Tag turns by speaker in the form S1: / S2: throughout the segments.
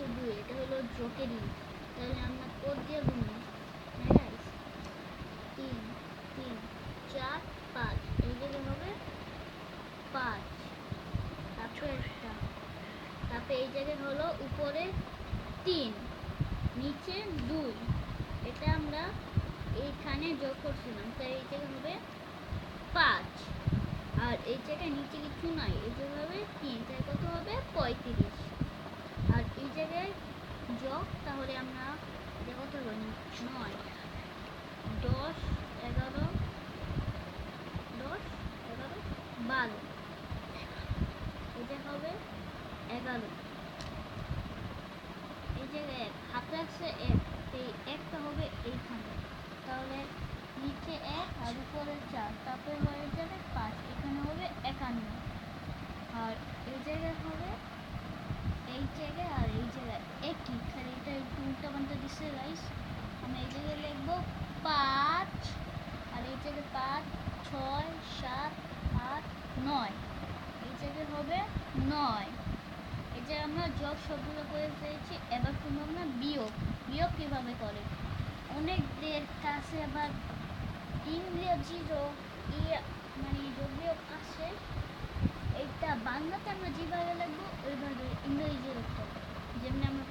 S1: নিচে 2, এটা হলো যোগের ইট। তাহলে আমরা কোড দিয়ে গুনি, হ্যাঁ 3 3 4 5, এই জায়গায় হবে 5, তারপরে তারপরে এই জায়গায় হলো উপরে 3, নিচে 2, এটা আমরা এইখানে যোগ করছিলাম, তাই এই জায়গায় হবে 5, আর এই জায়গায় নিচে কিছু নাই, এই জায়গায় হবে 3, তাই কত হবে 35, আর এই জায়গায় যোগ, তাহলে আমরা এটা কত হলো 9 10 11 10 11 12, এটা হবে 11, এই জায়গায় হাতে আছে 1, এই একটা হবে এইখানে, তাহলে নিচে 1 আর উপরে 4, তারপরে হয়ে যাবে 5, এখানে হবে 51, আর এই জায়গায় হবে এই জায়গায় আর এই জায়গায় একই, খালি এটা একটু উল্টা পাল্টা দিচ্ছে গাইস। আমি এই জায়গায় লিখবো 5, আর এই জায়গায় 5 6 7 8 9, এই জায়গায় হবে 9, এই যে আমরা যোগ সবগুলো করে ফেলেছি। এবার করবো আমরা বিয়োগ। বিয়োগ কিভাবে করে, অনেক কাছে আবার ইংরেজি যোগ মানে যোগ বিয়োগ আসে, এইটা বাংলাতে আমরা যেভাবে লিখবো ওইভাবে ইংরেজি লিখতে হবে। যেমনি আমরা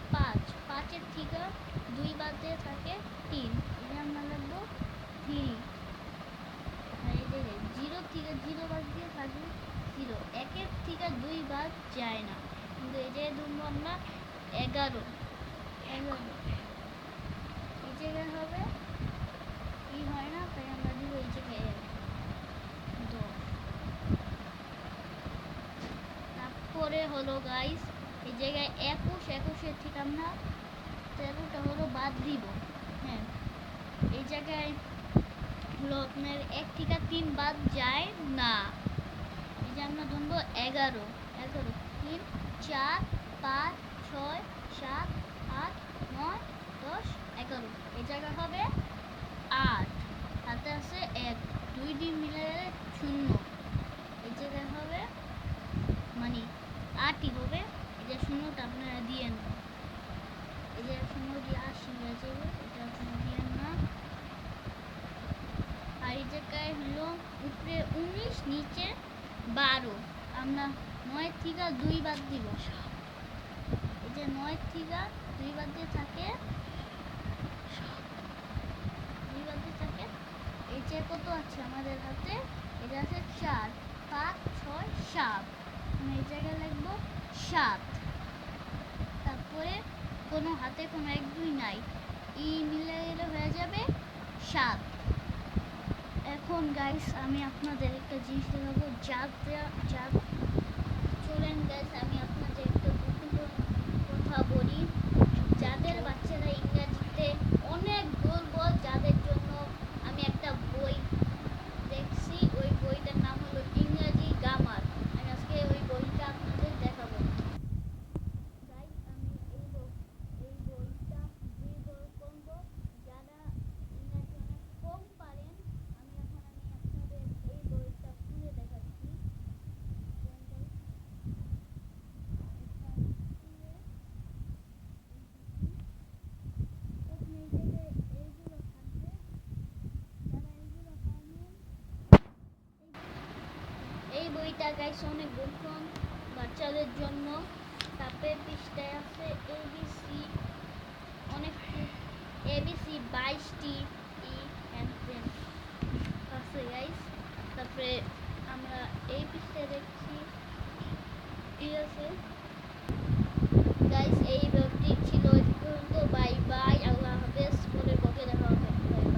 S1: 5-এর থেকে 2 বাদ দিয়ে থাকে 3, এটা আমরা লিখবো 3, আর এই যে 0 থেকে 0 বাদ দিয়ে থাকবে 0, 1-এর থেকে 2 বাদ যায় না, কিন্তু এই যে ধরবো আমরা 11, এই জায়গায় হবে কি হয় না, তাই আমরা দিব এই জায়গায় 10। তারপরে হলো গাইস এই জায়গায় 21-এর থেকে আমরা 13টা হলো বাদ দিব, হ্যাঁ এই জায়গায় হলো আপনার 1 থেকে 3 বাদ যায় না, এই যে আমরা ধরবো 11 3 4 5 6 7 8 9 10 11, এই জায়গা হবে 8, হাতে আছে 1 2 দিন মিলে 0, এই জায়গায় হবে মানে 8ই হবে, এই যে 0টা আপনারা দিয়েন না, এই যে 0 দিয়ে 80 হয়ে যাবে, এটা আপনারা দিয়েন না। আর এই জায়গায় হলো উপরে 19 নিচে 12, আমরা 9 থেকে 2 বাদ দিব, এই যে 9 থেকে 2 বাদ দিয়ে থাকে 2 বাদ দিয়ে থাকে, এই যে কত আছে আমাদের হাতে, এটা আছে 4 5 6 7, আমি এই জায়গায় লিখবো 7, তারপরে কোনো হাতে কোনো 1 2 নাই, ই মিলে গেলে হয়ে যাবে 7। এখন গাইস আমি আপনাদের একটা জিনিস দেখাবো, চলেন গাইস আমি আপনাদের একটা কথা বলি, যাদের বাচ্চারা ইংরেজিতে অনেক দুর্বল, যাদের জন্য আমি একটা বই দেখছি, ওই বইটার নাম হলো ইংরেজি গ্রামার, আমি আজকে ওই বইটা আপনাদের দেখাবো। গাইস আমি এই বইটা করবো, যারা ইংরেজি অনেক কম পারেন, আমি আপনাদের এই বইটা খুলে দেখাচ্ছি। এই বইটা গাইছে অনেক গোপন বাচ্চাদের জন্য, তারপরে পৃষ্ঠায় আছে এবিসি, অনেক এবিসি 22টি আছে গাইস। তারপরে আমরা এই পৃষ্ঠায় দেখছি, ঠিক আছে গাইস এই ভিডিওটি ছিল এই পর্যন্ত, বাই বাই, আল্লাহ হাফেজ, পরে